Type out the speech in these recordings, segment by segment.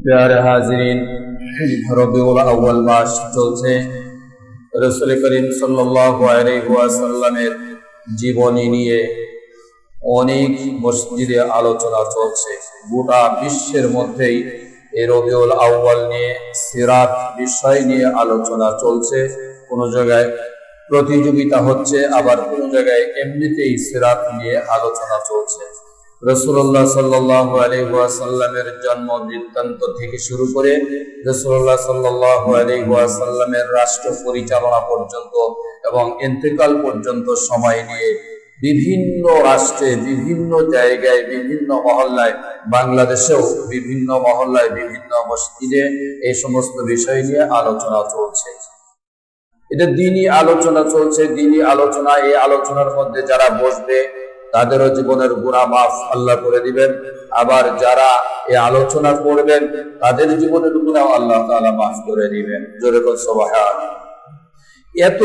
प्यारे हाजिरीन, रबीउल अव्वल मास चलছে। রাসূল করিম সাল্লাল্লাহু আলাইহি ওয়াসাল্লামের জীবনী নিয়ে অনেক মসজিদে আলোচনা চলছে। গোটা বিশ্বের মধ্যেই এই রবিউল আউয়াল নিয়ে সিরাত বিষয় নিয়ে আলোচনা চলছে। কোনো জায়গায় প্রতিযোগিতা হচ্ছে, আবার কোনো জায়গায় এমনিতেই সিরাত নিয়ে আলোচনা চলছে। রাসূলুল্লাহ সাল্লাল্লাহু আলাইহি ওয়াসাল্লামের জন্ম বৃত্তান্ত থেকে শুরু করে রাসূলুল্লাহ সাল্লাল্লাহু আলাইহি ওয়াসাল্লামের রাষ্ট্র পরিচালনা পর্যন্ত এবং ইন্তেকাল পর্যন্ত সময় নিয়ে বিভিন্ন রাষ্ট্রে, বিভিন্ন জায়গায়, বিভিন্ন মহল্লায়, বাংলাদেশেও বিভিন্ন মহল্লায়, বিভিন্ন মসজিদে এই সমস্ত বিষয় নিয়ে আলোচনা চলছে। এটা দ্বীনি আলোচনা চলছে। দ্বীনি আলোচনা, এই আলোচনার মধ্যে যারা বসবে তাদেরও জীবনের গুনাহ মাফ আল্লাহ করে দিবেন, আবার যারা এই আলোচনা করবেন তাদের জীবনের গুনাহ আল্লাহ তাআলা মাফ করে দিবেন। জোরে বল সুবহানাল্লাহ। এত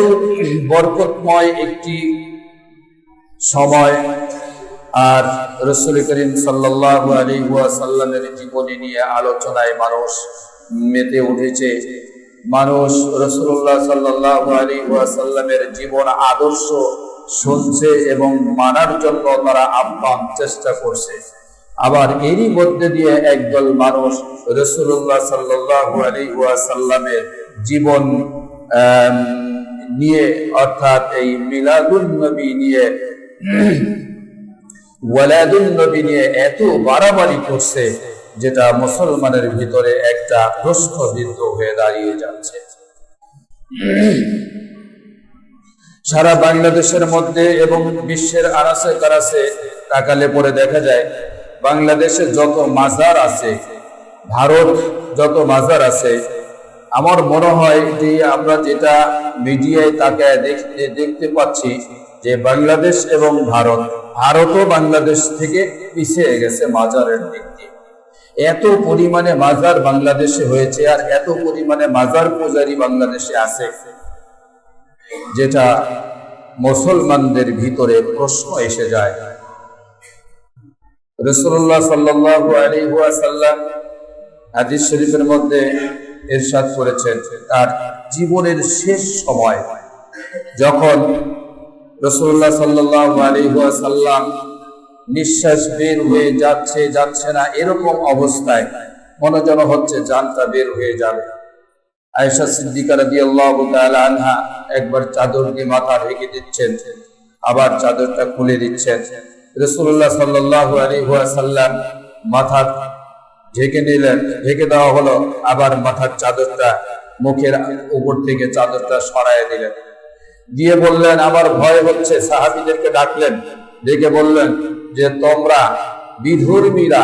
বরকতময় একটি সময়, আর রাসূল করিম সাল্লাল্লাহু আলাইহি ওয়াসাল্লামের জীবনী নিয়ে আলোচনায় মানুষ মেতে উঠেছে। মানুষ রাসূলুল্লাহ সাল্লাল্লাহু আলাইহি ওয়াসাল্লামের জীবন আদর্শ শুনছে এবং মানার জন্য তারা আপ্রাণ চেষ্টা করছে। আবার এরই মধ্যে দিয়ে একদল মানুষ রাসূলুল্লাহ সাল্লাল্লাহু আলাইহি ওয়াসাল্লামের জীবন নিয়ে, অর্থাৎ এই মিলাদুন নবী নিয়ে, ওয়ালাদুন নবী নিয়ে এত বাড়াবাড়ি করছে, যেটা মুসলমানের ভিতরে একটা প্রশ্নবিদ্ধ হয়ে দাঁড়িয়ে যাচ্ছে। সারা বাংলাদেশের মধ্যে এবং বিশ্বের আনাচে কানাচে তাকালে পরে দেখা যায় বাংলাদেশে যত মাজার আছে, ভারত যত মাজার আছে, আমার মনে হয় যে আমরা যেটা মিডিয়ায় তাকায় দেখতে পাচ্ছি যে বাংলাদেশ এবং ভারতও বাংলাদেশ থেকে পিছিয়ে গেছে মাজারের দিক দিয়ে। এত পরিমাণে মাজার বাংলাদেশে হয়েছে, আর এত পরিমাণে মাজার পূজারী বাংলাদেশে আছে, যেটা মুসলমানদের ভিতরে প্রশ্ন এসে যায়। রাসূলুল্লাহ সাল্লাল্লাহু আলাইহি ওয়াসাল্লাম হাদিস শরীফের মধ্যে ইরশাদ করেছেন, তার জীবনের শেষ সময় যখন রাসূলুল্লাহ সাল্লাল্লাহু আলাইহি ওয়াসাল্লাম নিঃশ্বাস বের হয়ে যাচ্ছে না, এরকম অবস্থায় মনে যেন হচ্ছে জানটা বের হয়ে যাবে। আয়েশা সিদ্দিকা রাদিয়াল্লাহু তাআলা আনহা একবার চাদর দিয়ে মাথা ঢেকে দিচ্ছেন, আবার চাদরটা খুলে দিচ্ছেন। রাসূলুল্লাহ সাল্লাল্লাহু আলাইহি ওয়াসাল্লাম মাথা ঢেকে নিলেন, ঢেকে দেওয়া হলো, আবার মাথার চাদরটা মুখের উপর থেকে চাদরটা সরায় দিলেন, দিয়ে বললেন আমার ভয় হচ্ছে। সাহাবীদেরকে ডাকলেন, ডেকে বললেন যে তোমরা বিধর্মীরা,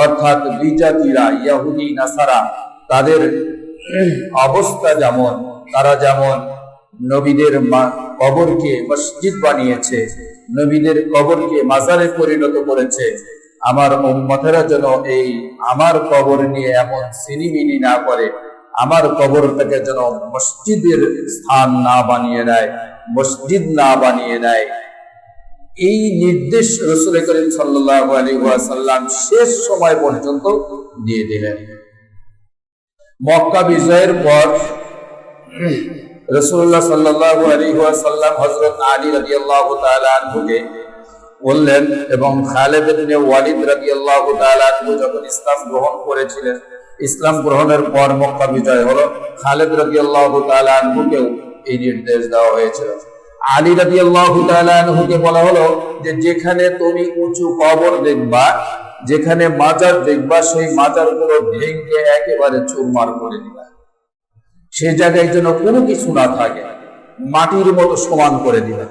অর্থাৎ বিজাতিরা, ইহুদি নাসারা, তাদের অবস্থা যেমন, তারা যেমন নবীদের কবরকে মসজিদ বানিয়েছে, নবীদের কবরকে মাজারে পরিণত করেছে, আমার উম্মতেরা যেন এই আমার কবর নিয়ে এমন সিনিমিনি না করে, আমার কবরটাকে যেন মসজিদের স্থান না বানিয়ে নেয়, মসজিদ না বানিয়ে নেয়। এই নির্দেশ রাসূল করিম সাল্লাল্লাহু আলাইহি ওয়াসাল্লাম শেষ সময় পর্যন্ত দিয়ে দিলেন। মক্কা বিজয়ের পর রাসূলুল্লাহ সাল্লাল্লাহু আলাইহি ওয়াসাল্লাম হযরত আলী রাদিয়াল্লাহু তাআলা আনহুকে বললেন, এবং খালিদ ইবনে ওয়ালিদ রাদিয়াল্লাহু তাআলা আনহু যখন ইসলাম গ্রহণ করেছিলেন, ইসলাম গ্রহণের পর মক্কা বিজয় হলো, খালিদ রাদিয়াল্লাহু তাআলা আনহুকেও এই নির্দেশ দেওয়া হয়েছিল। আলী রাদিয়াল্লাহু তাআলা আনহুকে বলা হলো যে যেখানে তুমি উঁচু কবর দেখবা, যেখানে মাজার দেখবা, সেই মাজারগুলো ভেঙে একেবারে চুরমার করে দিবা, সেই জায়গায় যেন কোনো কিছু না থাকে, মাটির মতো সমান করে দিবা।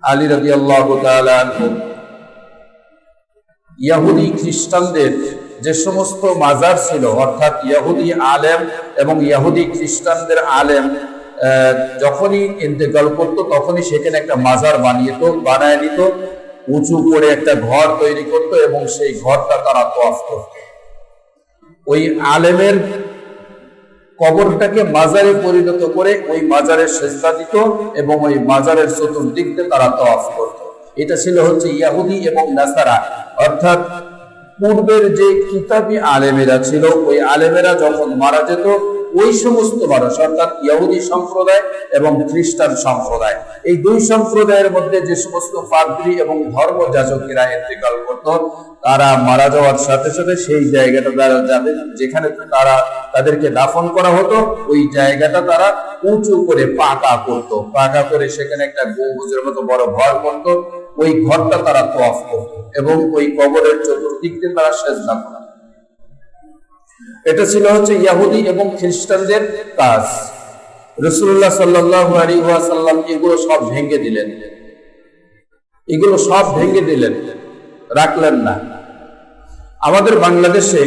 আলী রাদিয়াল্লাহু তাআলা আনহু ইহুদি খ্রিস্টানদের যে সমস্ত মাজার ছিল, অর্থাৎ ইহুদি আলেম এবং ইহুদি খ্রিস্টানদের আলেম যখনই ইন্তেকাল করতো তখনই সেখানে একটা মাজার বানায় নিত, উঁচু করে একটা ঘর তৈরি করত, এবং সেই ঘরটা তারা তওয়াফ করত। ওই আলেমের কবরটাকে মাজারে পরিণত করে ওই মাজারের সেজদা দিত, এবং ওই মাজারের চতুর্দিক দিয়ে তারা তওয়াফ করত। এটা ছিল হচ্ছে ইহুদি এবং নাসারা, অর্থাৎ পূর্বের যে কিতাবী আলেমেরা ছিল, ওই আলেমেরা যখন মারা যেত, ওই সমস্ত মানুষ অর্থাৎ ইহুদি সম্প্রদায় এবং খ্রিস্টান সম্প্রদায়, এই দুই সম্প্রদায়ের মধ্যে যে সমস্ত পাদ্রী এবং ধর্মযাজকেরা ইন্তেকাল করত, তারা মারা যাওয়ার সাথে সাথে সেই জায়গাটা যাদের যেখানে তাদেরকে দাফন করা হতো, ওই জায়গাটা তারা উঁচু করে পাকা করত, পাকা করে সেখানে একটা গম্বুজের মতো বড় ঘর করত, ওই ঘরটা তারা তওয়াফ করত এবং ওই কবরের চতুর্দিক দিয়ে তারা সেজদা করত। এটা ছিল হচ্ছে ইহুদি এবং খ্রিস্টানদের কাজ। রাসূলুল্লাহ সাল্লাল্লাহু আলাইহি ওয়াসাল্লাম এগুলো সব ভেঙে দিলেন, এগুলো সব ভেঙে দিলেন, রাখলেন না। আমাদের বাংলাদেশে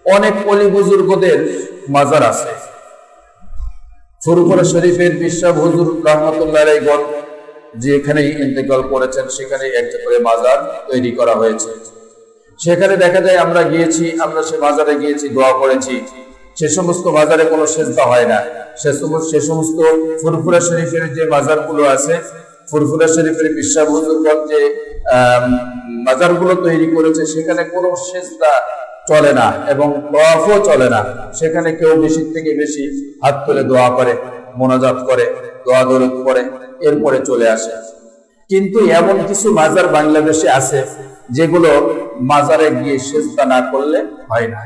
অনেক ওলি বুজুর্গদের মাজার আছে। ফুরফুরা শরীফের বিশ্বাস হুজুর রাহমাতুল্লাহ আলাইহি যেখানে ইন্তেকাল করেছেন সেখানে একটা করে মাজার তৈরি করা হয়েছে। সেখানে দেখা যায় আমরা গিয়েছি, আমরা সে মাজারে গিয়েছি, দোয়া করেছি। সে সমস্ত মাজারে কোনো সেজদা হয় না। সে সমস্ত ফুরফুরা শরীফের যে মাজারগুলো আছে, ফুরফুরা শরীফের বিশ্বাস হুজুরগণ যে মাজারগুলো তৈরি করেছে, সেখানে কোনো সেজদা চলে না এবং তওয়াফও চলে না। সেখানে কেউ বেশি থেকে বেশি হাত তুলে দোয়া করে, মোনাজাত করে, দোয়া দরুদ করে, এরপরে চলে আসে। কিন্তু এমন কিছু মাজার বাংলাদেশে আছে যেগুলো মাজারে গিয়ে সেজদা না করলে হয় না।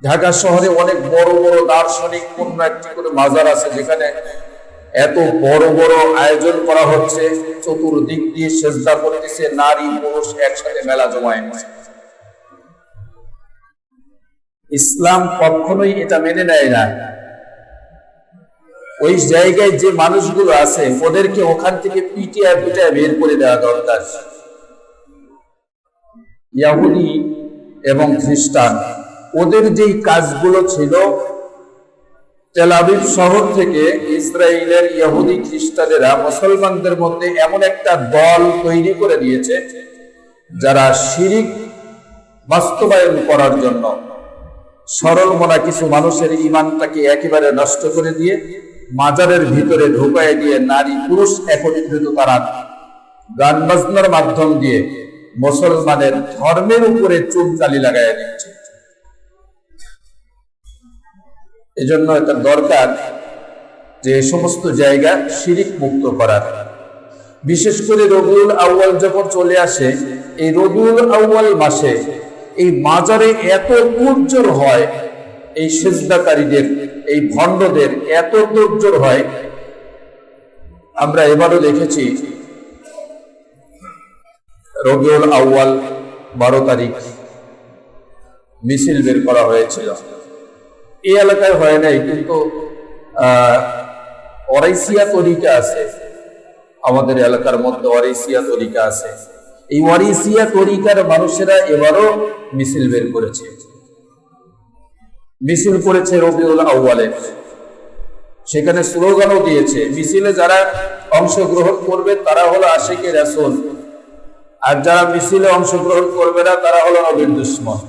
ঢাকা শহরে অনেক বড় বড় দার্শনিক কোন একটি করে মাজার আছে যেখানে এত বড় বড় আয়োজন করা হচ্ছে, চতুর্দিক দিয়ে সেজদা করতেছে, নারী পুরুষ একসাথে মেলা জমায়েত। ইসলাম কখনোই এটা মেনে নেয় না। ওই জায়গায় যে মানুষগুলো আছে ওদেরকে ওখান থেকে পিটিয়ে বের করে দেওয়া দরকার। ইহুদি এবং খ্রিস্টান ওদের যেই কাজগুলো ছিল, তেল আবিব শহর থেকে ইসরায়েলের ইহুদি খ্রিস্টানেরা মুসলমানদের মধ্যে এমন একটা দল তৈরি করে দিয়েছে যারা শিরিক বাস্তবায়ন করার জন্য সরল মনা কিছু মানুষের ঈমানটাকে একেবারে নষ্ট করে দিয়ে মাজারের ভিতরে ঢুকায় দিয়ে নারী পুরুষ একত্রিত তারা গান বাজনার মাধ্যম দিয়ে মুসলমানের ধর্মের উপরে চুনকালি লাগাইয়া দিচ্ছে। এজন্য এটা দরকার যে সমস্ত জায়গা শিরিক মুক্ত করার। বিশেষ করে রবিউল আউয়াল যখন চলে আসে, এই রবিউল আউয়াল মাসে এই মাজারে এত তোড়জোড় হয়, এই সিজদাকারীদের, এই ভণ্ডদের এত তোড়জোড় হয়। আমরা এবারও দেখেছি রবিউল আউয়াল 12 তারিখ মিছিল বের করা হয়েছিল। এই এলাকায় হয় নাই, কিন্তু ওয়ারাইসিয়া তরিকা আছে আমাদের এলাকার মধ্যে, ওয়ারাইসিয়া তরিকা আছে। এই ওয়ারাইসিয়া তরিকার মানুষেরা এবারও মিছিল বের করেছে, মিছিল করেছে রবিউল আউয়ালে। সেখানে স্লোগানও দিয়েছে, মিছিলে যারা অংশগ্রহণ করবে তারা হলো আশিকে রাসূল, আর যারা মিছিলে অংশগ্রহণ করবে না তারা হলো নবীর দুশমন।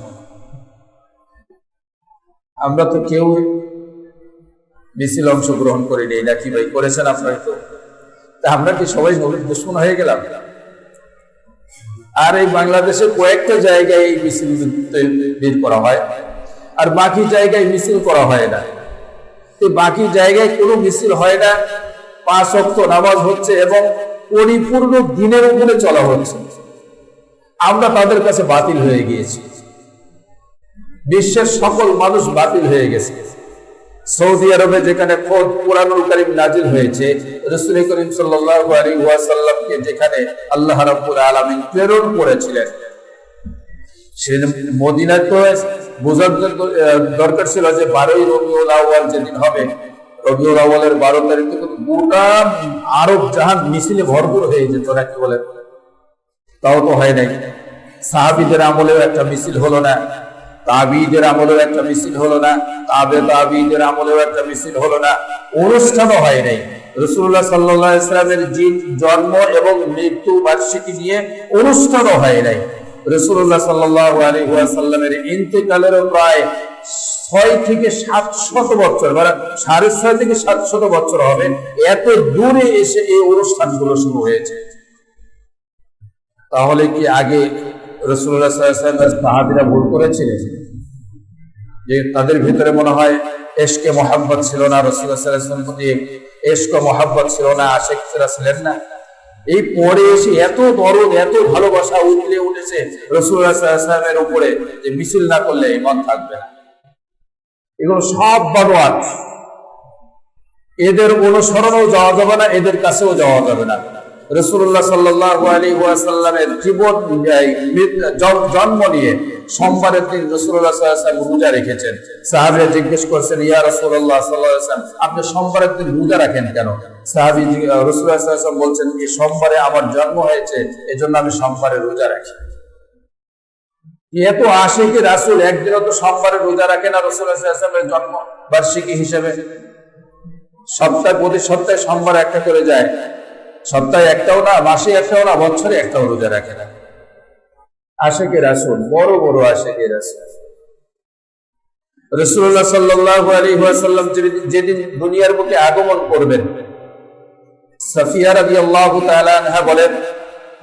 আমরা তো কেউ মিছিল অংশগ্রহণ করিনি, নাকি ভাই? করেছেন আপনারা? তো আমরা কি সবাই নবীর দুশমন হয়ে গেলাম? আর এই বাংলাদেশে কয়েকটা জায়গায় এই মিছিল বের করা হয়, আর বাকি জায়গায় মিছিল করা হয় না। বাকি জায়গায় কোনো মিছিল হয় না, 5 ওয়াক্ত নামাজ হচ্ছে এবং পরিপূর্ণ দিনের উপরে চলা হচ্ছে। আমরা তাদের কাছে বাতিল হয়ে গিয়েছি, বিশ্বের সকল মানুষ বাতিল হয়ে গেছে। সৌদি আরবে যেখানে খোদ কুরআনুল কারীম নাজিল হয়েছে, রাসূল করিম সাল্লাল্লাহু আলাইহি ওয়াসাল্লামকে যেখানে আল্লাহ রাব্বুল আলামিন প্রেরণ করেছিলেন, সে মদিনায় তো বোঝার দরকার ছিল যে 12ই রবিউল আউয়াল যেদিন হবে, রবিউল আউয়ালের 12 তারিখে গোটা আরব জাহান মিছিলে ভরপুর হয়ে যেত, নাকি বলেন? তাও তো হয় নাই। সাহাবীদের আমলেও একটা মিছিল হলো না, তাবিঈদের আমলেও একটা মিছিল হলো না, তাবিঈদের আমলেও একটা মিছিল হলো না, অনুষ্ঠানও হয় নাই। রাসূলুল্লাহ সাল্লাল্লাহু আলাইহি ওয়াসাল্লামের জন্ম এবং মৃত্যু বার্ষিকী নিয়ে অনুষ্ঠানও হয় নাই। রাসূলুল্লাহ সাল্লাল্লাহু আলাইহি ওয়াসাল্লামের ইন্তেকালেরও প্রায় 6 থেকে 700 বছর, মানে 6.5 থেকে 700 বছর হবে, এত দূরে এসে এই অনুষ্ঠানগুলো শুরু হয়েছে। তাহলে কি আগে রাসূলুল্লাহ সাল্লাল্লাহু আলাইহি ওয়াসাল্লামের সাহাবীরা ভুল করেছিলেন? যে তাদের ভিতরে মনে হয় ইশকে মোহাব্বত ছিল না, রাসূলুল্লাহ সাল্লাল্লাহু আলাইহি ওয়াসাল্লামের প্রতি ইশক ও মোহাব্বত ছিল না, আশিকরা ছিলেন না? এই পরে এসে এত দরদ, এত ভালোবাসা উঠেছে রাসূলুল্লাহ সাল্লাল্লাহু আলাইহি ওয়াসাল্লামের উপরে যে মিছিল না করলে ঈমান থাকবে না। এগুলো সব বানোয়াট। এদের অনুসরণেও যাওয়া যাবে না, এদের কাছেও যাওয়া যাবে না। রাসূলুল্লাহ সাল্লাল্লাহু আলাইহি ওয়াসাল্লামের জীবন জন্ম নিয়ে সোমবারের দিন রাসূলুল্লাহ সাল্লাল্লাহু আলাইহি ওয়াসাল্লাম রোজা রেখেছেন। সাহাবীরা জিজ্ঞেস করছেন, ইয়া রাসূলুল্লাহ সাল্লাল্লাহু আলাইহি ওয়াসাল্লাম, আপনি সোমবারের দিন রোজা রাখেন কেন? সাহাবী রাসূলুল্লাহ সাল্লাল্লাহু আলাইহি ওয়াসাল্লাম বলছেন, এই সোমবারে আমার জন্ম হয়েছে, এজন্য আমি সোমবারে রোজা রাখি। এত আশিকি রাসূল একদিনও তো সোমবারে রোজা রাখেন না রাসূলুল্লাহ সাল্লাল্লাহু আলাইহি ওয়াসাল্লামের জন্ম বার্ষিকী হিসেবে। সপ্তাহে প্রতি সপ্তাহে সোমবার একটা করে যায়, সপ্তাহে একটাও না, মাসে একটাও না, বছরে একটাও রোজা রাখে না। আশিকি রাসূল, বড় বড় আশিকি রাসূল। রাসূলুল্লাহ সাল্লাল্লাহু আলাইহি ওয়াসাল্লাম যেদিন দুনিয়ার বুকে আগমন করবেন, সাফিয়া রাদিয়াল্লাহু তাআলা আনহা বলেন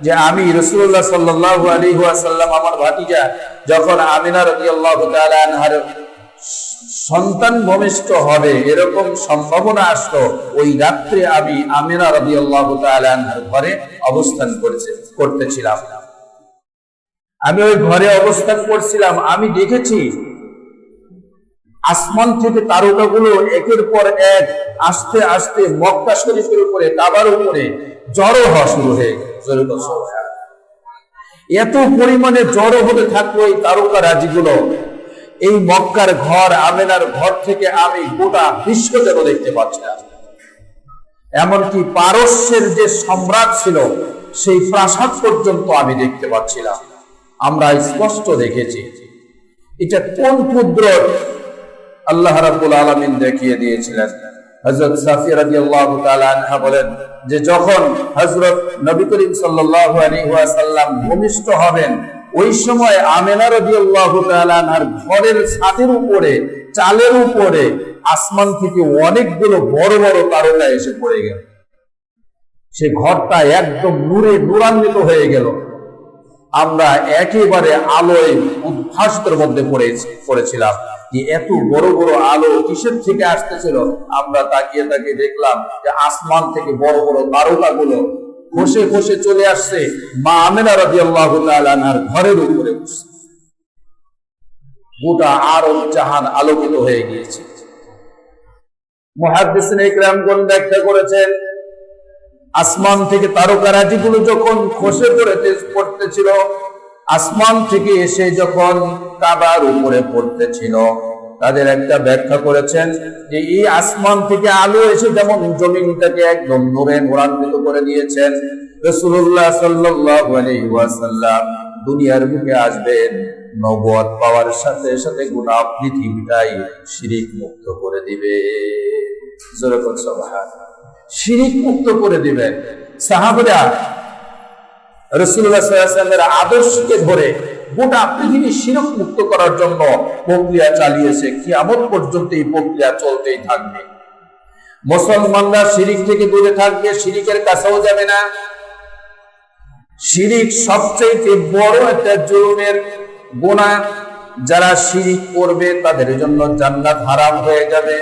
যে আমি রাসূলুল্লাহ সাল্লাল্লাহু আলাইহি ওয়াসাল্লাম আমার ভাতিজা যখন আমিনা রাদিয়াল্লাহু তাআলা আনহার সন্তান ভূমিষ্ঠ হবে এরকম সম্ভাবনা আসলো, ওই রাত্রে আমি আমিনা রাদিয়াল্লাহু তাআলা আনহার ঘরে অবস্থান করতেছিলাম। আমি ওই ঘরে অবস্থান করছিলাম, আমি দেখেছি আসমান থেকে তারকাগুলো একের পর এক আস্তে আস্তে মক্কা শরীফের উপরে, কাবার উপরে জড়ো হওয়া শুরু হয়ে গেল। এত পরিমাণে জড়ো হতে থাকলো এই তারকা রাজিগুলো, এই মক্কার ঘর, আমিনার ঘর থেকে আমি গোটা বিশ্ব যেন দেখতে পাচ্ছিলাম। এমনকি পারস্যের যে সম্রাট ছিল সেই প্রাসাদ পর্যন্ত আমি দেখতে পাচ্ছিলাম। আমরা স্পষ্ট দেখেছি। এটা কোন কুদরত আল্লাহ রাব্বুল আলামিন দেখিয়ে দিয়েছিলেন। হযরত সাফিয়া রাদিয়াল্লাহু তাআলা আনহা বলেন যে যখন হযরত নবী করিম সাল্লাল্লাহু আলাইহি ওয়াসাল্লাম ভূমিষ্ঠ হবেন, ওই সময় আমিনা রাদিয়াল্লাহু তাআলা আনহার ঘরের ছাদের উপরে, চালের উপরে আসমান থেকে অনেকগুলো বড় বড় তারকা এসে পড়ে গেল। সে ঘরটা একদম নূরে নূরান্বিত হয়ে গেল। আমরা একেবারে আলোয় উদ্ভাসিতের মধ্যে পড়েছিলাম যে এত বড় বড় আলো কিসের থেকে আসতেছিল। আমরা তাকিয়ে তাকিয়ে দেখলাম যে আসমান থেকে বড় বড় তারকাগুলো খসে খসে চলে আসছে মা আমিনা রাদিয়াল্লাহু তাআলা আনহার ঘরের উপরে বসে। গোটা আরব জাহান আলোকিত হয়ে গিয়েছে। মুহাদ্দিসিন ইকরামগণ ব্যাখ্যা করেছেন, আসমান থেকে তারকারাজিগুলো যখন খসে পড়তেছিল, আসমান থেকে এসে যখন কাবার উপরে পড়তেছিল, তাদের একটা ব্যাখ্যা করেছেন যে এই আসমান থেকে আলো এসে যেমন জমিনটাকে একদম নূরে নূরান্বিত করে দিয়েছেন, রাসূলুল্লাহ সাল্লাল্লাহু আলাইহি ওয়াসাল্লাম দুনিয়ার বুকে আসবেন, নবুয়ত পাওয়ার সাথে সাথে গোটা পৃথিবীটাই শিরিক মুক্ত করে দিবে। জোরে বল সুবহানাল্লাহ। শিরিক মুক্ত করে দিবেন। সাহাবারা রাসূলুল্লাহ সাল্লাল্লাহু আলাইহি ওয়াসাল্লামের আদর্শকে ধরে গোটা পৃথিবী শিরক মুক্ত করার জন্য প্রক্রিয়া চালিয়েছে। কিয়ামত পর্যন্ত এই প্রক্রিয়া চলতেই থাকবে। মুসলমানরা শিরিক থেকে দূরে থাকবে, শিরিকের কাছেও যাবে না। শিরিক সবচেয়ে বড় একটা জুলুমের গুনাহ। যারা শিরিক করবে তাদের জন্য জান্নাত হারাম হয়ে যাবে।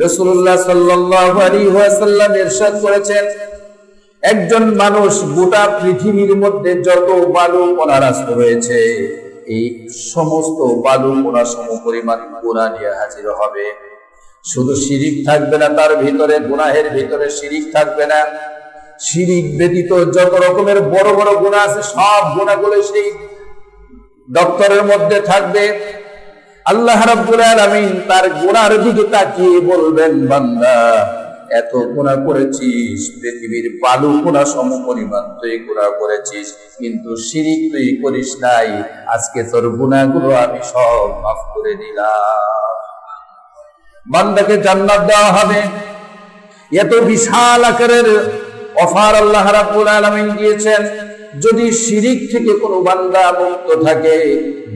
রাসূলুল্লাহ সাল্লাল্লাহু আলাইহি ওয়াসাল্লাম ইরশাদ করেছেন, একজন মানুষ গোটা পৃথিবীর মধ্যে যত বালু কণা রাষ্ট্র রয়েছে, এই সমস্ত বালু কণা সমপরিমাণ গুনাহ নিয়ে হাজির হবে। শুধু শিরিক থাকবে না, তার ভিতরে গুনাহের ভিতরে শিরিক থাকবে না। শিরিক ব্যতীত যত রকমের বড় বড় গুনাহ আছে সব গুনাহগুলো সেই দপ্তরের মধ্যে থাকবে। আল্লাহ রাব্বুল আলামিন তার গুনার দিকে তাকিয়ে বলবেন, বান্দা এত গুনাহ করেছিস, পৃথিবীর বালু কণা সমপরিমাণ তুই গুনাহ করেছিস, কিন্তু শিরিক তুই করিস নাই। আজকে তোর গুনাহগুলো আমি সব মাফ করে দিলাম। বান্দাকে জান্নাত দেওয়া হবে। এত বিশাল আকারের অফার আল্লাহ রাব্বুল আলামিন দিয়েছেন। যদি শিরিক থেকে কোনো বান্দা মুক্ত থাকে,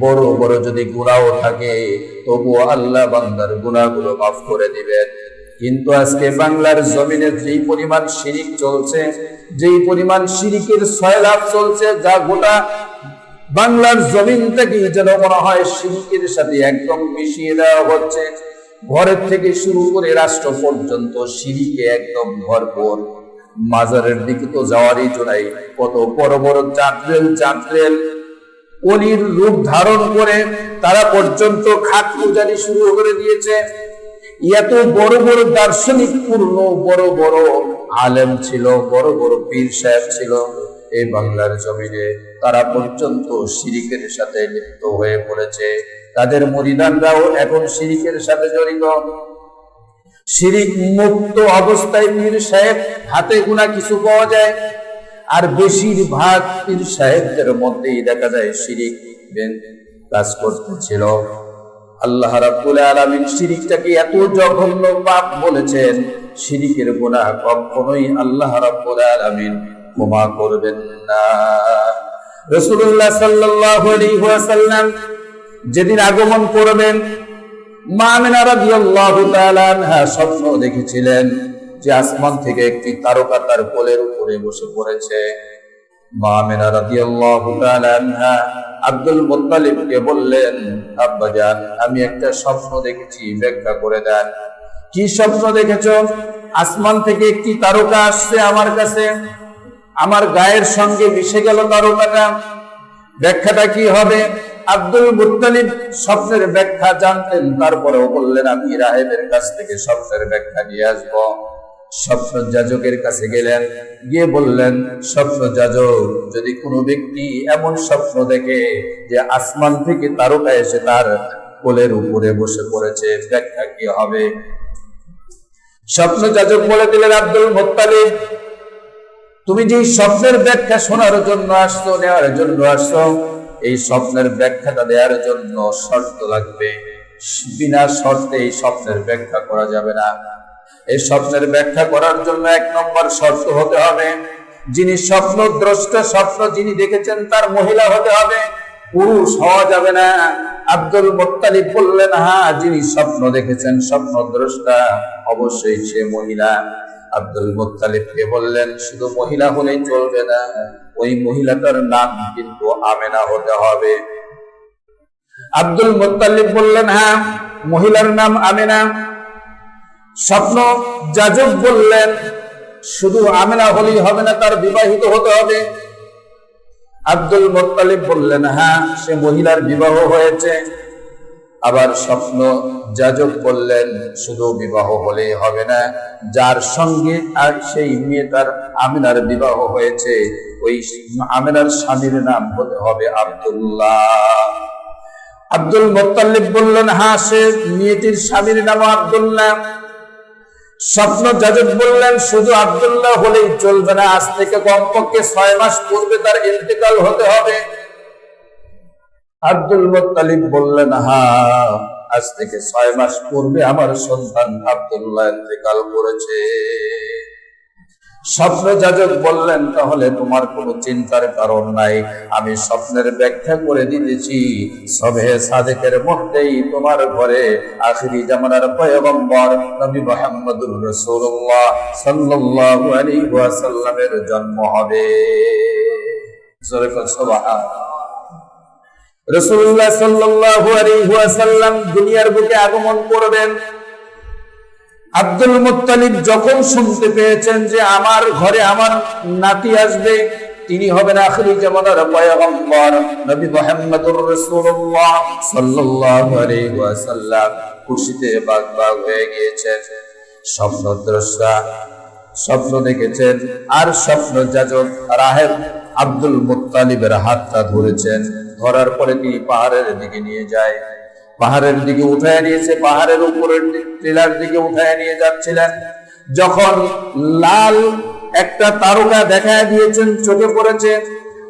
বড় বড় যদি গুনাহও থাকে, তবুও আল্লাহ বান্দার গুনাহগুলো মাফ করে দিবেন। কিন্তু আজকে বাংলার জমিনে যেই পরিমাণ শিরিক চলছে, যেই পরিমাণ শিরিকের সয়লাভ চলছে, যা গোটা বাংলার জমিন থেকে যেন মনে হয় শিরিকের সাথে একদম মিশিয়ে দেওয়া হচ্ছে। ঘরের থেকে শুরু করে রাষ্ট্র পর্যন্ত শিরিকে একদম ভরপুর। মাজারের দিকে তো যাওয়ারই জোড়াই, কত বড় বড় জাতরেল অলির রূপ ধারণ করে তারা পর্যন্ত খাট পূজারি শুরু করে দিয়েছে। এত বড় বড় দার্শনিক পূর্ণ বড় বড় আলেম ছিল, বড় বড় পীর সাহেব ছিল এই বাংলার জমিনে, তারা পর্যন্ত শিরিকের সাথে লিপ্ত হয়ে পড়েছে। তাদের মুরিদানরাও এখন শিরিকের সাথে জড়িত। শিরিক মুক্ত অবস্থায় পীর সাহেব হাতে গোনা কিছু পাওয়া যায়, আর বেশিরভাগ পীর সাহেবদের মধ্যেই দেখা যায় শিরিক কাজ করতেছিল। আল্লাহ রাব্বুল আলামিন শিরিকটাকে এত জঘন্য পাপ বলেছেন, শিরিকের গুনাহ কখনোই আল্লাহ রাব্বুল আলামিন ক্ষমা করবেন না। রাসূলুল্লাহ সাল্লাল্লাহু আলাইহি ওয়াসাল্লাম যেদিন আগমন করবেন, মা আমিনা রাদিয়াল্লাহু তাআলা আনহা স্বপ্ন দেখেছিলেন যে আসমান থেকে একটি তারকা তার কোলের উপরে বসে পড়েছে। মা আমিনা রাদিয়াল্লাহু তাআলা আনহা আব্দুল মুত্তালিবকে বললেন, আব্বাজান, আমি একটা স্বপ্ন দেখেছি, ব্যাখ্যা করে দেন। কি স্বপ্ন দেখেছো? আসমান থেকে একটি তারকা আসছে আমার কাছে, আমার গায়ের সঙ্গে মিশে গেল তারকাটা, ব্যাখ্যাটা কি হবে? আব্দুল মুত্তালিব স্বপ্নের ব্যাখ্যা জানতেন, তারপরেও বললেন, আমি রাহেবের কাছ থেকে স্বপ্নের ব্যাখ্যা নিয়ে আসবো। স্বপ্ন যাজকের কাছে গেলেন, গিয়ে বললেন, স্বপ্ন যাজক, যদি কোনো ব্যক্তি এমন স্বপ্ন দেখে যে আসমান থেকে তারকা এসে তার কোলের উপরে বসে পড়েছে, ব্যাখ্যা কি হবে? স্বপ্ন যাজক বলে দিলেন, আব্দুল মুত্তালিব, তুমি যে স্বপ্নের ব্যাখ্যা শোনার জন্য আসছো, নেওয়ার জন্য আসছো, এই স্বপ্নের ব্যাখ্যাটা দেওয়ার জন্য শর্ত লাগবে। বিনা শর্তে এই স্বপ্নের ব্যাখ্যা করা যাবে না। এই স্বপ্নের ব্যাখ্যা করার জন্য 1 নম্বর শর্ত হতে হবে, যিনি স্বপ্ন দ্রষ্টা, স্বপ্ন যিনি দেখেছেন তার মহিলা হতে হবে, পুরুষ হওয়া যাবে না। আব্দুল মুত্তালিব বললেন, হ্যাঁ, যিনি স্বপ্ন দেখেছেন, স্বপ্ন দ্রষ্টা, অবশ্যই সে মহিলা। আব্দুল মুত্তালিবকে বললেন, শুধু মহিলা হলেই চলবে না, ওই মহিলাটার নাম কিন্তু আমেনা হতে হবে। আব্দুল মুত্তালিব বললেন, হ্যাঁ, মহিলার নাম আমেনা। স্বপ্ন যাজক বললেন, শুধু আমেনা হলেই হবে না, তার বিবাহিত হতে হবে। আব্দুল মুত্তালিব বললেন, হ্যাঁ, সে মহিলার বিবাহ হয়েছে। আবার স্বপ্ন যাজক বললেন, শুধু বিবাহ হলেই হবে না, যার সঙ্গে আর সেই মেয়েটার আমিনার বিবাহ হয়েছে, ওই আমিনার স্বামীর নাম হতে হবে আব্দুল্লাহ। আব্দুল মুত্তালিব বললেন, হ্যাঁ, সে মেয়েটির স্বামীর নাম আব্দুল্লাহ। স্বপ্ন যাজক বললেন, শুধু আব্দুল্লাহ হলেই চলবে না, আজ থেকে কমপক্ষে 6 মাস পূর্বে তার ইন্তেকাল হতে হবে। আব্দুল মুত্তালিব বললেন, হ্যাঁ, আজ থেকে 6 মাস পূর্বে আমার সন্তান আব্দুল্লাহ ইন্তেকাল করেছে। স্বপ্ন যাজক বললেন, তাহলে তোমার কোনো চিন্তার কারণ নাই, আমি স্বপ্নের ব্যাখ্যা করে দিতেছি। সবে সাদেকের মধ্যেই তোমার ঘরে আখিরি জামানার পয়গম্বর নবী মুহাম্মদুর রাসূলুল্লাহ সাল্লাল্লাহু আলাইহি ওয়াসাল্লামের জন্ম হবে। সুবহানাল্লাহ। রাসূলুল্লাহ সাল্লাল্লাহু আলাইহি ওয়াসাল্লাম দুনিয়ার বুকে আগমন করবেন। আব্দুল মুত্তালিব যখন শুনতে পেয়েছেন যে আমার ঘরে আমার নাতি আসবে, তিনি হবেন আখিরি জামানার পয়গম্বর নবী মুহাম্মদুর রাসূলুল্লাহ সাল্লাল্লাহু আলাইহি ওয়াসাল্লাম, খুশিতে বাগবাগ হয়ে গিয়েছেন। স্বপ্নদ্রষ্টা স্বপ্ন দেখেছেন, আর স্বপ্ন যাজক রাহেব আব্দুল মুত্তালিবের হাতটা ধরেছেন। ধরার পরে তিনি পাহাড়ের দিকে নিয়ে যায়, পাহাড়ের দিকে উঠায় নিয়েছে, পাহাড়ের উপরের টিলার দিকে উঠায় নিয়ে যাচ্ছিলেন। যখন লাল একটা তারকা দেখা দিয়েছেন, চোখে পড়েছে,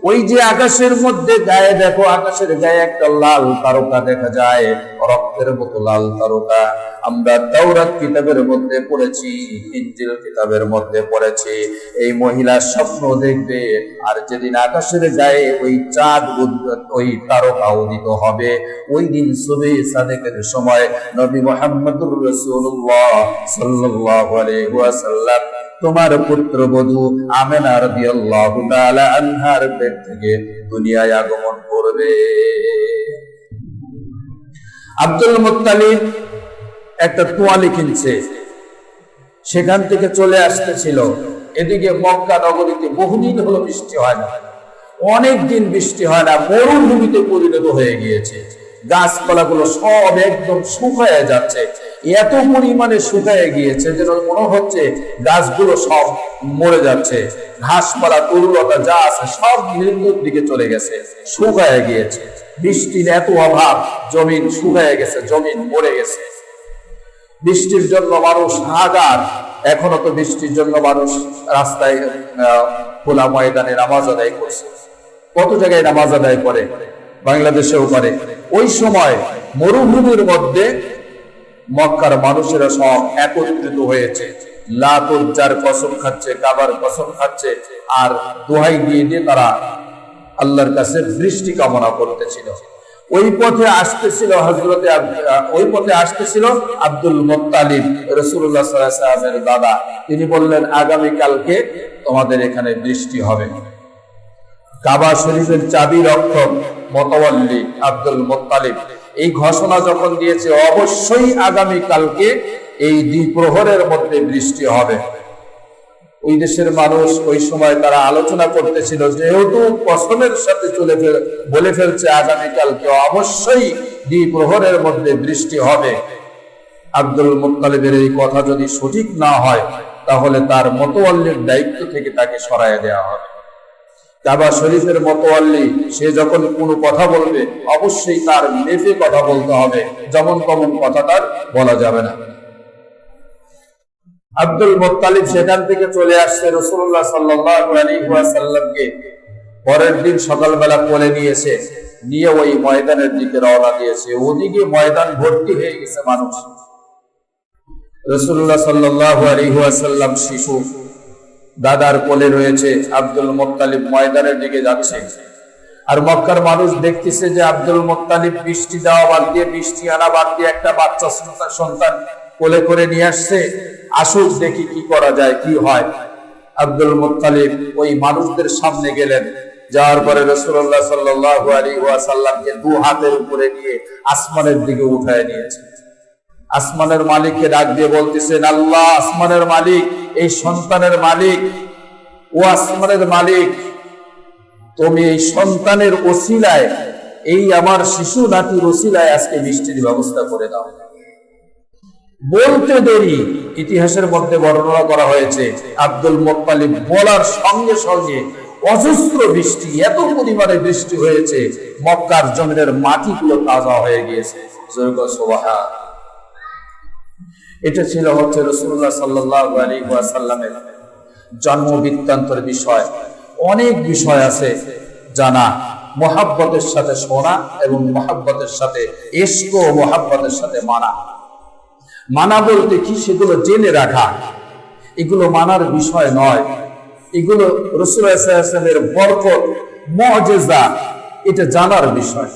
ওই যে আকাশের মধ্যে গায়ে দেখো, আকাশের গায়ে একটা লাল তারকা দেখা যায়, রক্তের মতো লাল তারকা। আমরা তাওরাত কিতাবের মধ্যে পড়েছি, ইনজিল কিতাবের মধ্যে পড়েছি, এই মহিলা স্বপ্ন দেখবে আর যেদিন আকাশের গায়ে ওই চাঁদ ওই তারকা উদিত হবে, ওই দিন সুবহে সাদেকের সময় নবী মুহাম্মদুর রাসূলুল্লাহ সাল্লাল্লাহু আলাইহি ওয়াসাল্লাম তোমার পুত্রবধূ আমেনা রাদিয়াল্লাহু তাআলা আনহার পেট থেকে দুনিয়ায় আগমন করবে। আব্দুল মুত্তালিব একটা তোয়ালি কিনছে, সেখান থেকে চলে আসতেছিল। এদিকে মক্কা নগরীতে বহুদিন হলো বৃষ্টি হয় না, অনেক দিন বৃষ্টি হয় না, মরুভূমিতে পরিণত হয়ে গিয়েছে। গাছপালাগুলো সব একদম শুকায় যাচ্ছে, এত পরিমাণে শুকায় গিয়েছে যেন মনে হচ্ছে গাছগুলো সব মরে যাচ্ছে। ঘাসপালা তরুলতা যা আছে সব মৃত্যুর দিকে চলে গেছে, শুকায় গিয়েছে। বৃষ্টির এত অভাব, জমিন শুকায় গেছে, জমিন মরে গেছে। বৃষ্টির জন্য মানুষ হাহাকার। এখনো তো বৃষ্টির জন্য মানুষ রাস্তায় খোলা ময়দানে নামাজ আদায় করছে, কত জায়গায় নামাজ আদায় করে, বাংলাদেশেও করে। ওই সময় মরুভূমির মধ্যে মক্কার মানুষেরা সব একত্রিত হয়েছে, লাত উজ্জার কসম খাচ্ছে, কাবার কসম খাচ্ছে, আর দোহাই দিয়ে দিয়ে তারা আল্লাহর কাছে বৃষ্টি কামনা করতেছিল। ওই পথে আসতেছিল আব্দুল মুত্তালিব, রাসূলুল্লাহ সাল্লাল্লাহু আলাইহি ওয়াসাল্লামের দাদা। তিনি বললেন, আগামী কালকে তোমাদের এখানে বৃষ্টি হবে। কাবা শরীফের চাবি রক্ষক মতওয়াল্লি আব্দুল মুত্তালিব এই ঘোষণা যখন দিয়েছে, অবশ্যই আগামী কালকে এই দ্বিপ্রহরের মধ্যে বৃষ্টি হবে। ওই দেশের মানুষ ওই সময় তারা আলোচনা করতেছিল, যেহেতু কসমের সাথে বলে ফেলছে আগামীকালকে অবশ্যই দ্বিপ্রহরের মধ্যে বৃষ্টি হবে, আব্দুল মুত্তালিবের এই কথা যদি সঠিক না হয় তাহলে তার মতওয়াল্লির দায়িত্ব থেকে তাকে সরাইয়া দেওয়া হবে। কাবা শরীফের মতওয়াল্লি সে যখন কোনো কথা বলবে অবশ্যই তার মেপে কথা বলতে হবে, যেমন তেমন কথা তার বলা যাবে না। আব্দুল মুত্তালিব সেখান থেকে চলে আসছে রাসূলুল্লাহ সাল্লাল্লাহু আলাইহি ওয়াসাল্লামকে পরের দিন সকালবেলা কোলে নিয়েছে, নিয়ে ওই ময়দানের দিকে রওনা দিয়েছে। ওদিকে ময়দান ভর্তি হয়ে গেছে মানুষ। রাসূলুল্লাহ সাল্লাল্লাহু আলাইহি ওয়াসাল্লাম শিশু দাদার কোলে রয়েছে, আব্দুল মুত্তালিব ময়দানের দিকে যাচ্ছে। আর মক্কার মানুষ দেখতেছে যে আব্দুল মুত্তালিব বৃষ্টি দেওয়া বাদ দিয়ে, বৃষ্টি আনা বাদ দিয়ে একটা বাচ্চা সন্তান কোলে করে নিয়ে আসছে। আসুক দেখি কি করা যায়, কি হয়। আব্দুল মুত্তালিব ওই মানুষদের সামনে গেলেন, যাওয়ার পরে রাসূলুল্লাহ সাল্লাল্লাহু আলাইহি ওয়াসাল্লামকে দু হাতের উপরে নিয়ে আসমানের দিকে উঠায় নিয়েছে। আসমানের মালিককে ডাক দিয়ে বলতেছেন, আল্লাহ আসমানের মালিক, এই সন্তানের মালিক, ও আসমানের মালিক, তুমি এই সন্তানের ওসিলায়, এই আমার শিশু নাতির ওসিলায় আজকে বৃষ্টির ব্যবস্থা করে দাও। বলতে দেরি, ইতিহাসের মধ্যে বর্ণনা করা হয়েছে আব্দুল মুত্তালিব বলার সঙ্গে সঙ্গে অজস্র বৃষ্টি, এত পরিমাণে বৃষ্টি হয়েছে মক্কার জমিনের মাটিগুলো তাজা হয়ে গিয়েছে। সুবহানাল্লাহ। এটা ছিল হচ্ছে রাসূলুল্লাহ সাল্লাল্লাহু আলাইহি ওয়াসাল্লামের জন্ম বৃত্তান্তের বিষয়। অনেক বিষয় আছে জানা, মুহাব্বতের সাথে শোনা এবং মুহাব্বতের সাথে ইশক ও মুহাব্বতের সাথে মানা। মানা বলতে কি, সেগুলো জেনে রাখা, এগুলো মানার বিষয় নয়। এগুলো রাসূলুল্লাহ সাল্লাল্লাহু আলাইহি ওয়াসাল্লামের বরকত, মুজিজা, এটা জানার বিষয়।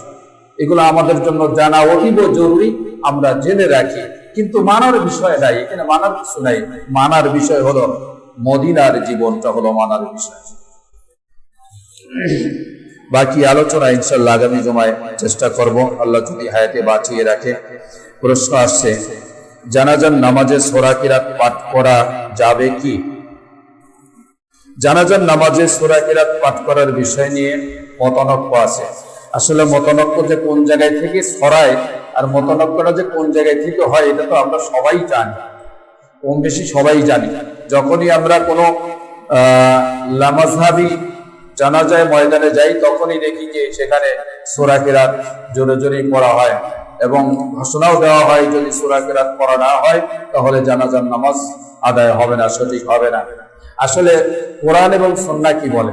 এগুলো আমাদের জন্য জানা অতীব জরুরি, আমরা জেনে রাখি, কিন্তু মানার বিষয় নাই। এখানে মানার কিছু নাই। মানার বিষয় হলো মদিনার জীবনটা হলো মানার বিষয়। বাকি আলোচনা ইনশাআল্লাহ আগামী জুমায় চেষ্টা করব, আল্লাহ যদি হায়াতে বাঁচিয়ে রাখে। প্রশ্ন আসছে, জানাজার নামাজে সূরা কিরাত পাঠ করা যাবে কি? জানাজার নামাজে সূরা কিরাত পাঠ করার বিষয় নিয়ে মতানক্য আছে। আসলে মতানক্য যে কোন জায়গায় থেকে ছড়ায় আর মতানক্যটা যে কোন জায়গায় থেকে হয়, এটা তো আমরা সবাই জানি, কম বেশি সবাই জানি। যখনই আমরা কোনো লামাযহাবী জানাজায় ময়দানে যাই, তখনই দেখি যে সেখানে সূরা কিরাত জোরে জোরে পড়া হয় এবং ঘোষণাও দেওয়া হয়, যদি সূরা কিরাত পড়া না হয় তাহলে জানাজার নামাজ আদায় হবে না, সঠিক হবে না। আসলে কোরআন এবং সুন্নাহ কি বলে?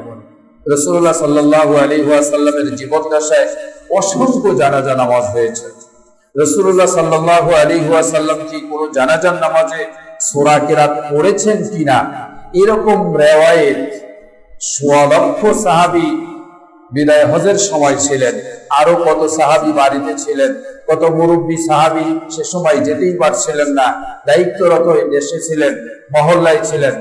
রাসূলুল্লাহ সাল্লাল্লাহু আলাইহি ওয়াসাল্লামের জীবদ্দশায় অসংখ্য জানাজা নামাজ হয়েছে। রাসূলুল্লাহ সাল্লাল্লাহু আলাইহি ওয়াসাল্লাম কি কোনো জানাজার নামাজে সূরা কিরাত পড়েছেন কিনা এরকম রিওয়ায়াত ১৬ লক্ষ সাহাবী বিদায় হজের সময় ছিলেন, আরো কত সাহাবী বাড়িতে ছিলেন, কত মুরব্বী সাহাবী সে সময় যেতেই পারছিলেন না, দায়িত্বরত দেশে ছিলেন, মহল্লায় ছিলেন।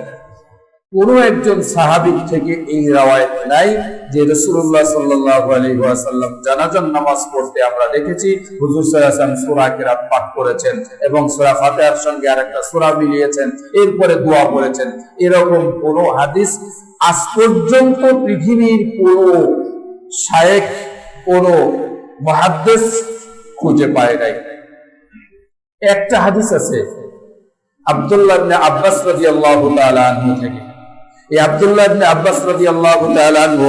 কোন একজন সাহাবীর থেকে এই রাওয়ায়াত নাই যে রাসূলুল্লাহ সাল্লাল্লাহু আলাইহি ওয়াসাল্লাম জানাজার নামাজ পড়তে আমরা দেখেছি হুজুর সাল্লাল্লাহু আলাইহি ওয়াসাল্লাম সূরা কিরাত পাঠ করেছেন এবং সূরা ফাতিহার সঙ্গে আরেকটা সূরা মিলিয়েছেন, এরপরে দোয়া করেছেন। এরকম কোন হাদিস আজ পর্যন্ত পৃথিবীর কোন শায়েখ, কোন মুহাদ্দিস খুঁজে পায় নাই। একটা হাদিস আছে আব্দুল্লাহ ইবনে আব্বাস রাদিয়াল্লাহু তাআলা আনহু থেকে। এই আব্দুল্লাহ ইবনে আব্বাস রাদিয়াল্লাহু তাআলা আনহু,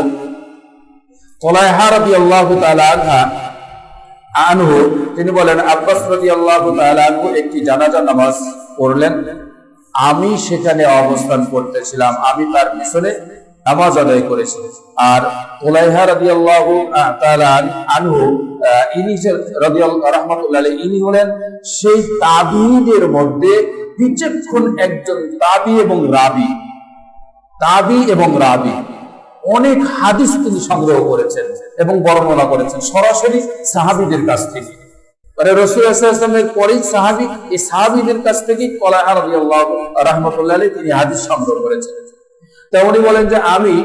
তুলাইহা রাদিয়াল্লাহু তাআলা আনহু, তিনি বলেন আব্বাস রাদিয়াল্লাহু তাআলা আনহু একটি জানাজা নামাজ পড়লেন। আমি সেখানে অবস্থান করতেছিলাম, আমি তার পিছনে নামাজ আদায় করেছি। আর তুলাইহা রাদিয়াল্লাহু তাআলা আনহু ইনি রাদিয়াল্লাহু রাহমাতুল্লাহ আলাইহি, ইনি হলেন সেই তাবিঈদের মধ্যে বিচক্ষণ একজন তাবি এবং রাবি। অনেক হাদিস তিনি সংগ্রহ করেছেন এবং বর্ণনা করেছেন সরাসরি সাহাবীদের কাছ থেকে। মানে রাসূলুল্লাহ সাল্লাল্লাহু আলাইহি ওয়াসাল্লামের পরেই সাহাবী, এই সাহাবীদের কাছ থেকে তুলাইহা রাদিয়াল্লাহু রাহমাতুল্লাহ আলাইহি তিনি হাদিস সংগ্রহ করেছেন। তা উনি বলেন যে আমি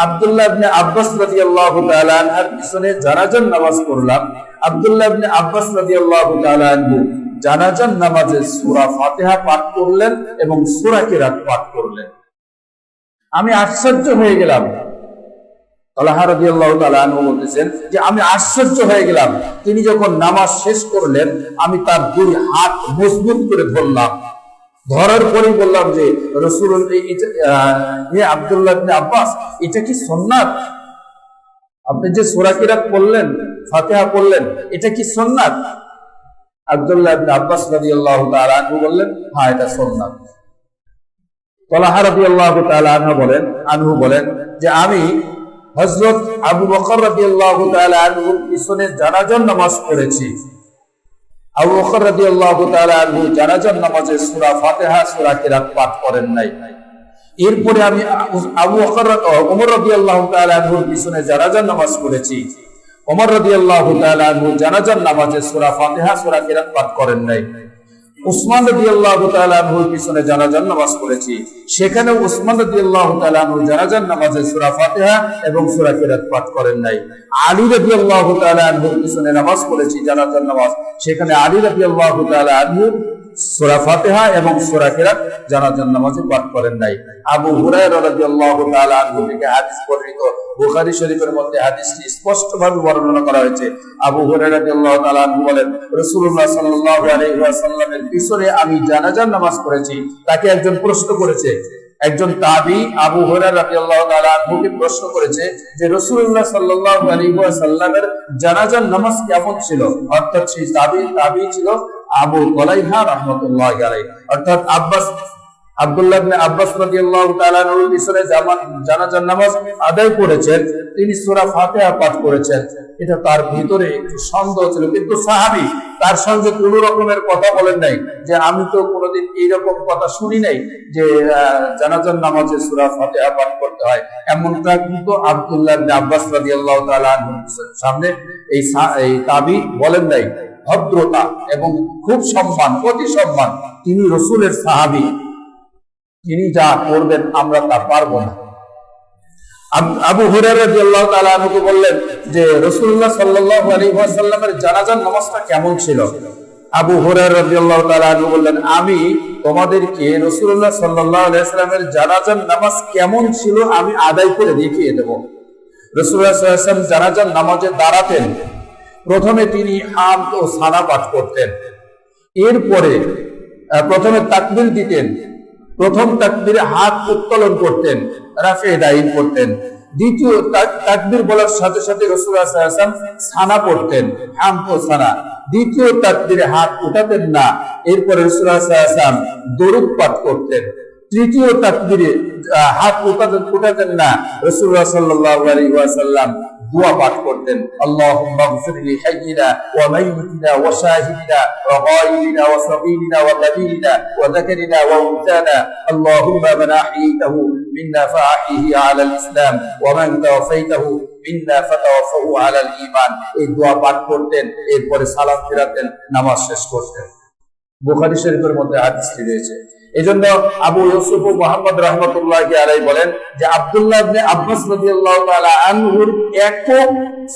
আব্দুল্লাহ ইবনে আব্বাস রাদিয়াল্লাহু তাআলা আনহুর পিছনে জানাজার নামাজ পড়লাম। আব্দুল্লাহ ইবনে আব্বাস রাদিয়াল্লাহু তাআলা আনহু জানাজার নামাজে সূরা ফাতিহা পাঠ করলেন এবং সূরা কিরাত পাঠ করলেন। আমি আশ্চর্য হয়ে গেলাম। তুলাইহা রাদিয়াল্লাহু তাআলা আনহু বলতেছেন যে আমি আশ্চর্য হয়ে গেলাম। তিনি যখন নামাজ শেষ করলেন আমি তার দুই হাত মজবুত করে ধরলাম। ধরার পরে বললাম যে রাসূলুল্লাহ আব্দুল্লাহ ইবনে আব্বাস, এটা কি সুন্নাত? আপনি যে সূরা কিরাত পড়লেন, ফাতিহা পড়লেন, এটা কি সুন্নাত? আব্দুল্লাহ ইবনে আব্বাস রাদিয়াল্লাহু তাআলা আনহু বললেন, হ্যাঁ এটা সুন্নাত। তুলাইহা রাদিয়াল্লাহু তাআলা আনহু বলেন যে আমি হযরত আবু বকর রাদিয়াল্লাহু তাআলা আনহুর পিছনে জানাজার নামাজ পড়েছি। আবু বকর রাদিয়াল্লাহু তাআলা আনহু জানাজার নামাজে সূরা ফাতিহা, সূরা কিরাত পাঠ করেন নাই। এরপরে আমি ওমর রাদিয়াল্লাহু তাআলা আনহুর পিছনে জানাজার নামাজ পড়েছি। ওমর রাদিয়াল্লাহু তাআলা আনহু জানাজার নামাজে সূরা ফাতিহা, সূরা কিরাত পাঠ করেন নাই। উসমান রাদিয়াল্লাহু তাআলা আনহুর পিছনে জানাজার নামাজ পড়েছি, সেখানে উসমান রাদিয়াল্লাহু তাআলা আনহু জানাজার নামাজে সূরা ফাতিহা এবং সূরা কিরাত পাঠ করেন নাই। আলী রাদিয়াল্লাহু তাআলা আনহুর পিছনে নামাজ পড়েছি জানাজার নামাজ, সেখানে আলী রাদিয়াল্লাহু তাআলা আনহু সূরা ফাতিহা এবং সূরা কিরাত জানাজার নামাজে পাঠ করেন নাই। আবু হুরায়রা রাদিয়াল্লাহু তাআলা আনহু থেকে হাদিস বর্ণিত, বুখারী শরীফের মধ্যে হাদিসটি স্পষ্টভাবে বর্ণনা করা হয়েছে। আবু হুরায়রা রাদিয়াল্লাহু তাআলা আনহু বলেন রাসূলুল্লাহ সাল্লাল্লাহু আলাইহি ওয়াসাল্লামের পিছনে আমি জানাজার নামাজ পড়েছি। তাকে একজন প্রশ্ন করেছে, একজন তাবী আবু হুরায়রা রাদিয়াল্লাহু তাআলা আনহুকে প্রশ্ন করেছে যে রাসূলুল্লাহ সাল্লাল্লাহু আলাইহি ওয়াসাল্লামের জানাজার নামাজ কেমন ছিল? অর্থাৎ সেই তাবী ছিল আবু তুলাইহা রাহমাতুল্লাহি আলাইহি। অর্থাৎ আব্দুল্লাহ ইবনে আব্বাস রাদিয়াল্লাহু তাআলা আনহুর পিছনে জানাজার নামাজ আদায় করেছেন, তিনি সূরা ফাতিহা পাঠ করেছেন। এটা তার ভিতরে একটু সন্দেহ ছিল, কিন্তু সাহাবী তার সঙ্গে কোনো রকমের কথা বলেন নাই যে আমি তো কোনোদিন এইরকম কথা শুনি নাই যে জানাজার নামাজে সূরা ফাতিহা পাঠ করতে হয়। এমনটা কিন্তু আব্দুল্লাহ ইবনে আব্বাস রাদিয়াল্লাহু তাআলা আনহুর সামনে এই তাবী বলেন নাই। ভদ্রতা এবং খুব সম্মান, অতি সম্মান, তিনি রাসূলের সাহাবী, তিনি যা করবেন আমরা তা পারবো না। আবু হুরায়রা রাদিয়াল্লাহু তাআলা আনহু বললেন যে রাসূলুল্লাহ সাল্লাল্লাহু আলাইহি ওয়াসাল্লামের জানাজার নামাজটা কেমন ছিল? আবু হুরায়রা রাদিয়াল্লাহু তাআলা আনহু বললেন আমি তোমাদেরকে রাসূলুল্লাহ সাল্লাল্লাহু আলাইহি ওয়াসাল্লামের জানাজার নামাজ কেমন ছিল আমি আদায় করে দেখিয়ে দেব। রাসূলুল্লাহ সাল্লাল্লাহু আলাইহি ওয়াসাল্লাম জানাজার নামাজে দাঁড়াতেন। প্রথমে তিনি হামদ ও সানা পাঠ করতেন, এরপরে প্রথমে তাকবীর দিতেন, প্রথম তাকবীরে হাত উত্তোলন করতেন, রাফে দাইন করতেন। দ্বিতীয় তাকবীর বলার সাথে সাথে রাসূলুল্লাহ সাল্লাল্লাহু আলাইহি ওয়াসাল্লাম সানা পড়তেন, হামদ ও সানা। দ্বিতীয় তাকবীরে হাত উঠাতেন না, এরপর রাসূলুল্লাহ সাল্লাল্লাহু আলাইহি ওয়াসাল্লাম দরুদ পাঠ করতেন। তৃতীয় তাকবীরে হাত উঠাতেন না। রাসূলুল্লাহ সাল্লাল্লাহু আলাইহি ওয়াসাল্লাম দোয়া পাঠ করতেন, আল্লাহুম্মা গফির লি হাইয়িনা ওয়া মাইয়িতিনা ওয়া শাহিদিনা ওয়া গায়িবিনা ওয়া সাগীরিনা ওয়া কাবীরিনা ওয়া যাকারিনা ওয়া উনসানা, আল্লাহুম্মা মান আহইতাহু মিন্না ফাআহিহি আলাল ইসলাম ওয়া মান তাওয়াফাইতাহু মিন্না ফাতাওয়াফাহু আলাল ঈমান। এই দোয়া পাঠ করতেন, এরপরে সালাত ফেরাতেন, নামাজ শেষ করতেন। বুখারী শরীফের মধ্যে হাদিসটি রয়েছে। এজন্য আবু ইউসুফ মুহাম্মদ রাহমাতুল্লাহি আলাইহি বলেন যে আব্দুল্লাহ ইবনে আব্বাস রাদিয়াল্লাহু তাআলা আনহুর একক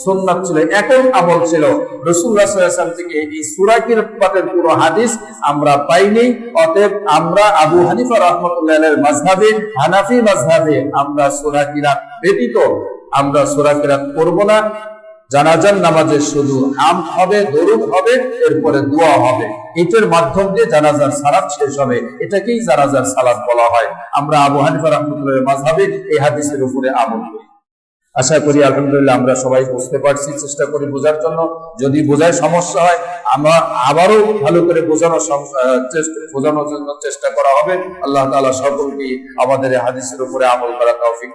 সুন্নাত ছিল, একক আমল ছিল। রাসূলুল্লাহ সাল্লাল্লাহু আলাইহি ওয়াসাল্লাম থেকে এই সূরা কিরাতের পুরো হাদিস আমরা পাইনি। অতএব আমরা আবু হানিফা রাহমাতুল্লাহি আলাইহির মাযহাবে, হানাফি মাযহাবে আমরা সূরা কিরাত ব্যতীত আমরা সূরা কিরাত করব না। জানাজার নামাজে শুধু হামদ হবে, দরুদ হবে, এরপরে দোয়া হবে। এটার মাধ্যম দিয়ে জানাজার সালাত শেষ হবে। এটাকেই জানাজার সালাত বলা হয়। আমরা আবু হানিফা রাহমাতুল্লাহির মাযহাবে এই হাদিসের উপরে আমল করি। আশা করি আলহামদুলিল্লাহ আমরা সবাই বুঝতে পারছি, চেষ্টা করি বোঝার জন্য। যদি বোঝায় সমস্যা হয় আমরা আবারও ভালো করে বোঝানোর জন্য চেষ্টা করা হবে। আল্লাহ তাআলা সকলকে আমাদের এই হাদিসের উপরে আমল করার তৌফিক